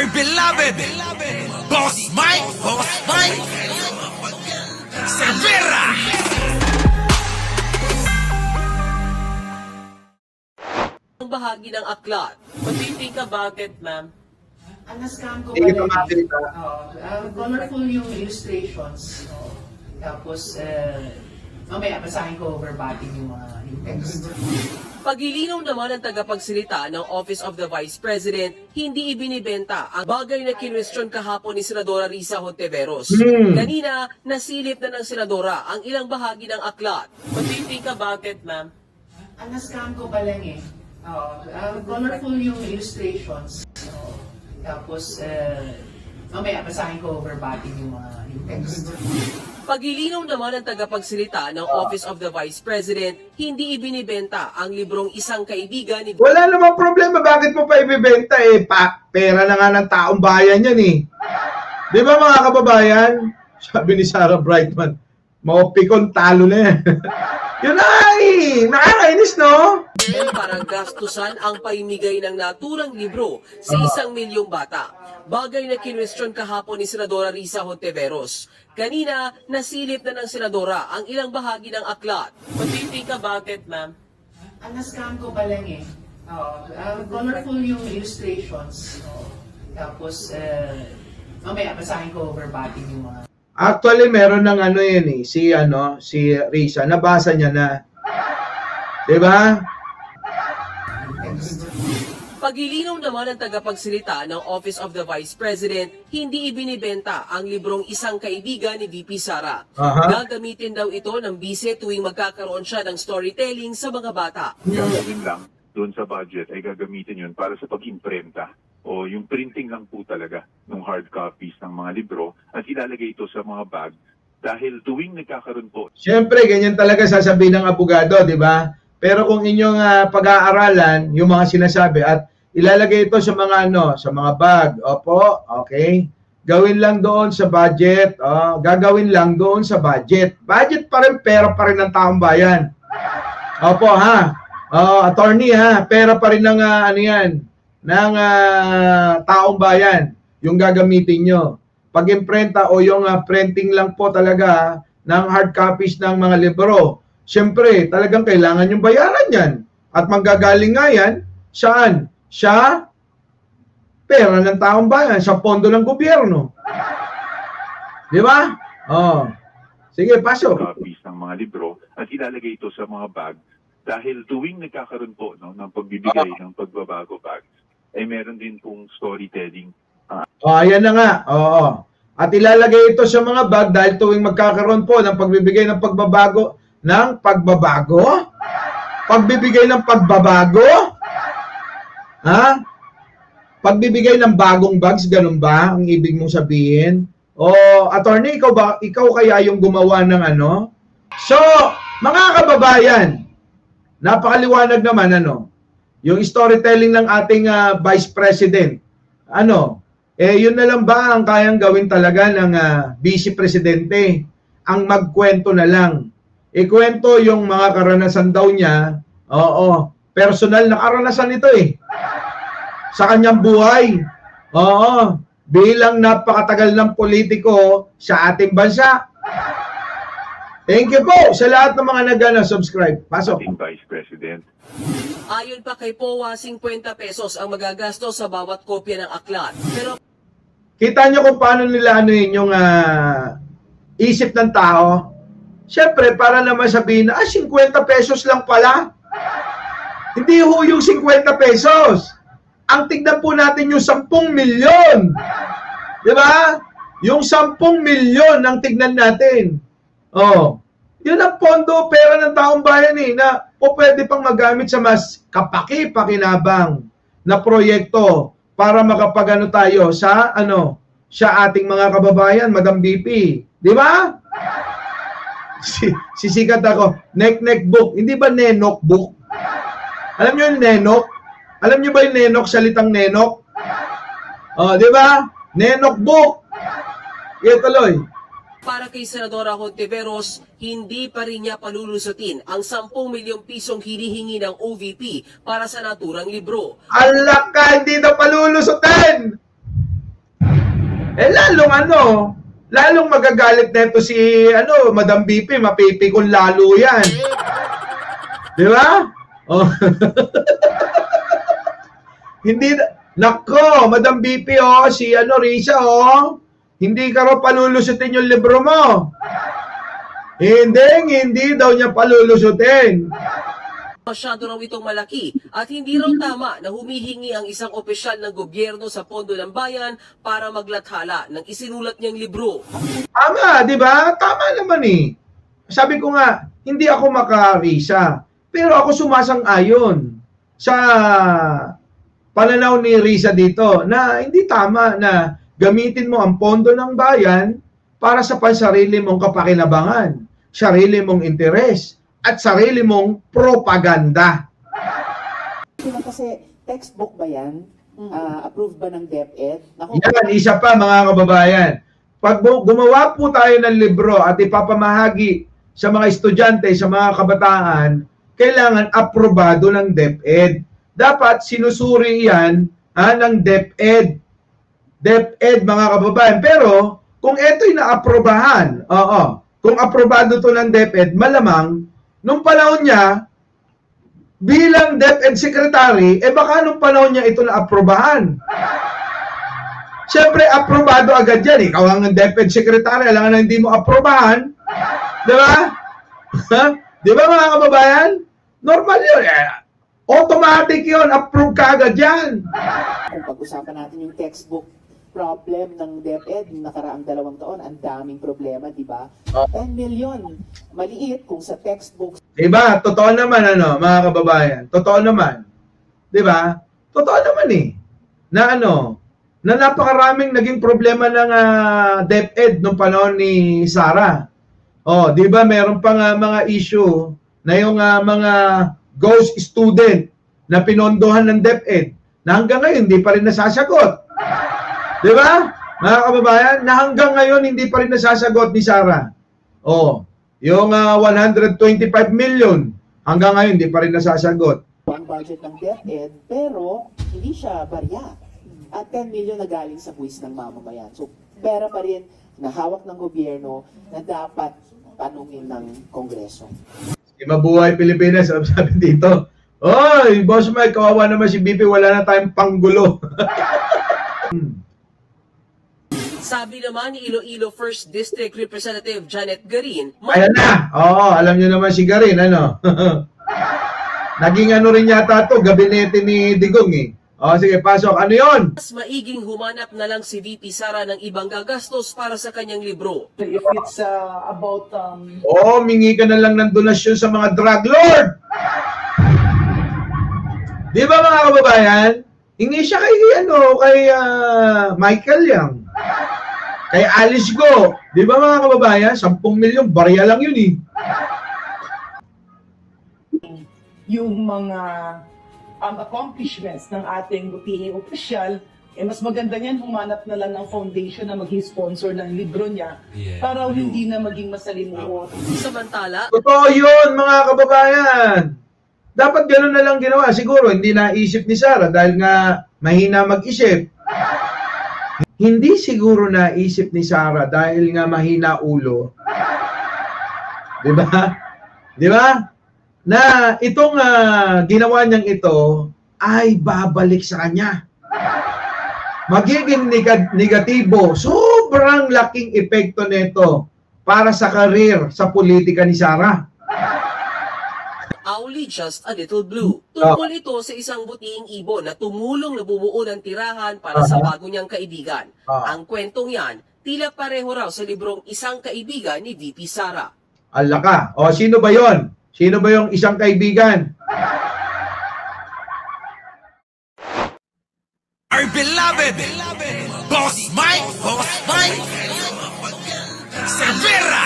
my beloved Boss Mike Severa. Ang bahagi ng aklat. What do you think about it, ma'am? Ang-scam ko pala colorful yung illustrations. Tapos, mamaya basahin ko verbatim yung mga text. Paglilinaw naman ng tagapagsalita ng Office of the Vice President, hindi ibinibenta ang bagay na kinwestiyon kahapon ni Senadora Risa Hontiveros. Kanina, nasilip na ng Senadora ang ilang bahagi ng aklat. What do you think about it, ma'am? Ang-scam ko pa lang colorful yung illustrations. Tapos, mamaya basahin ko verbatim yung mga text. Paglilinaw naman ng tagapagsalita ng Office of the Vice President, hindi ibinibenta ang librong Isang Kaibigan ni... Wala namang problema, bakit mo pa ibibenta pera na nga ng taong bayan yan Di ba mga kababayan? Sabi ni Sarah Brightman, maupikon talo na yan. Yun nakakainis no? Para gastusan ang paimigay ng naturang libro sa 1 milyong bata. Bagay na kinwestiyon kahapon ni Senadora Risa Hontiveros. Kanina, nasilip na ng Senadora ang ilang bahagi ng aklat. What do you think about it, ma'am? Ang-scam ko pa lang colorful yung illustrations. Tapos, mamaya basahin ko verbatim yung mga... Actually, meron ng si Risa, nabasa niya na. Di ba? Paglilinaw naman ng tagapagsalita ng Office of the Vice President, hindi ibinibenta ang librong Isang Kaibigan ni VP Sara. Gagamitin daw ito ng bise tuwing magkakaroon siya ng storytelling sa mga bata. Gagawin lang doon sa budget ay gagamitin yun para sa pag-imprenta o yung printing lang po talaga ng hard copies ng mga libro at ilalagay ito sa mga bag dahil tuwing nagkakaroon po. Siyempre, ganyan talaga sasabihin ng abogado, di ba? Pero kung inyong pag-aaralan, yung mga sinasabi at ilalagay ito sa mga sa mga bag. Opo, okay. Gawin lang doon sa budget. Gagawin lang doon sa budget. Budget pa rin, pera pa rin ng taong bayan. Opo, attorney pera pa rin ng ng taong bayan yung gagamitin nyo. Pag-imprenta o yung printing lang po talaga ng hard copies ng mga libro. Siyempre, talagang kailangan yung bayaran yan. At manggagaling nga yan, saan? Sa pera ng taong bayan, sa pondo ng gobyerno. Di ba? Sige, pasok. Copies ng mga libro at ilalagay ito sa mga bag dahil tuwing nagkakaroon po ng pagbibigay ng pagbabago bag, ay meron din pong storytelling. Ayan na nga. At ilalagay ito sa mga bag dahil tuwing magkakaroon po ng pagbibigay ng pagbabago, pagbibigay ng pagbabago? Pagbibigay ng bagong bags, ganun ba ang ibig mong sabihin? Attorney, ikaw kaya yung gumawa ng So, mga kababayan, napakaliwanag naman yung storytelling ng ating Vice President. Yun na lang ba ang kayang gawin talaga ng Vice Presidente? Ang magkwento na lang. Ikwento yung mga karanasan daw niya. Personal na karanasan ito sa kanyang buhay. Bilang napakatagal ng politiko sa ating bansa. Thank you po sa lahat ng mga subscribe. Pasok. Ating Vice President. Ayon pa kay POA, 50 pesos ang magagastos sa bawat kopya ng aklat. Pero kita nyo kung paano nila yung isip ng tao. Siyempre, para naman sabihin na, 50 pesos lang pala. Hindi yung 50 pesos. Ang tignan po natin yung 10 milyon. Di ba? Yung 10 milyon ang tignan natin. Yun ang pondo, pera ng taong bayan na pwede pang magamit sa mas kapaki-pakinabang na proyekto para makapagano tayo sa sa ating mga kababayan, Madam BP. Di ba? Sisikat ako, nek-nek book. Hindi ba nenok book? Alam nyo yung nenok? Alam nyo ba yung nenok, salitang nenok? Di ba? Nenok book. Tuloy. para kay Senadora Hontiveros, hindi pa rin niya palulusutin ang 10 milyong pisong hinihingi ng OVP para sa naturang libro. Alak ka, hindi na palulusutin! lalong magagalit neto si Madam BP, mapipikon lalo yan. Di ba? Oh. Hindi, nako, Madam BP, si Risa, hindi ka raw palulusutin yung libro mo. Hindi daw niya palulusutin. Masyado raw itong malaki at hindi raw tama na humihingi ang isang opisyal ng gobyerno sa pondo ng bayan para maglathala ng isinulat niyang libro. Tama, di ba? Tama naman eh. Sabi ko nga, hindi ako makarisa. Pero ako sumasang-ayon sa pananaw ni Risa dito na hindi tama na gamitin mo ang pondo ng bayan para sa pansarili mong kapakinabangan, sarili mong interes, at sarili mong propaganda. Kasi textbook ba yan? Approved ba ng DepEd? Yan, isa pa mga kababayan. Pag gumawa po tayo ng libro at ipapamahagi sa mga estudyante, sa mga kabataan, kailangan aprobado ng DepEd. Dapat sinusuri yan ng DepEd. DepEd mga kababayan. Pero kung ito'y naaprobahan, kung aprobado to ng DepEd, malamang nung panahon niya, bilang DepEd Secretary, baka nung panahon niya ito na-aprobahan. Siyempre, aprobado agad yan. Ikaw ang DepEd Secretary, alam na hindi mo aprobahan. Di ba? Di ba mga kababayan? Normal yun. Automatic yun. Approve ka agad yan. Kung pag-usapan natin yung textbook problem ng DepEd nakaraang 2 taon, ang daming problema, di ba? 10 million. Maliit kung sa textbooks. Diba? Totoo naman, mga kababayan. Totoo naman. Diba? Totoo naman eh. Na na napakaraming naging problema ng DepEd nung panahon ni Sara. Di ba? Meron pang mga issue na yung mga ghost student na pinondohan ng DepEd na hanggang ngayon hindi pa rin nasasagot. Di ba? Mga kababayan, na hanggang ngayon hindi pa rin nasasagot ni Sara. Yung 125 million, hanggang ngayon hindi pa rin nasasagot. Ang budget ng DepEd, pero hindi siya barya. At 10 million na galing sa buwis ng mamamayan. So, pera pa rin na hawak ng gobyerno na dapat tanungin ng Kongreso. Si Mabuhay Pilipinas, sabi dito, oy, Boss Mike, kawawa naman si BP, wala na tayong panggulo. Sabi naman ni Iloilo 1st District Representative Janet Garin, Ayan na! Alam niyo naman si Garin, Naging rin yata to, gabinete ni Digong eh. Sige, pasok. Ano yun? mas maiging humanap na lang si VP Sara ng ibang gagastos para sa kanyang libro. If it's about Mingi ka na lang ng donasyon sa mga drug lord! Di ba mga kababayan? Hingi siya kay Michael Yang. Kay Alice Go. Di ba mga kababayan? 10 milyon, barya lang yun eh. Yung mga accomplishments ng ating PA official, mas maganda niyan humanap na lang ng foundation na maging sponsor ng libro niya para hindi na maging masalimuot. Samantala, Totoo yun mga kababayan. Dapat gano'n na lang ginawa. Siguro hindi naisip ni Sara dahil nga mahina mag-isip. Hindi siguro naisip ni Sara dahil nga mahina ulo. Di ba? Di ba? Na itong ginawa niyang ito ay babalik sa kanya. Magiging negatibo. Sobrang laking epekto nito para sa karir sa politika ni Sara. Auli Just a Little Blue. Tungkol ito sa isang butihing ibon na tumulong na bumuo ng tirahan para sa bago niyang kaibigan. Ang kwentong yan, tila pareho raw sa librong Isang Kaibigan ni VP Sara. Alaka. Sino ba yon? Sino ba yung isang kaibigan? Our beloved Boss Mike Severa.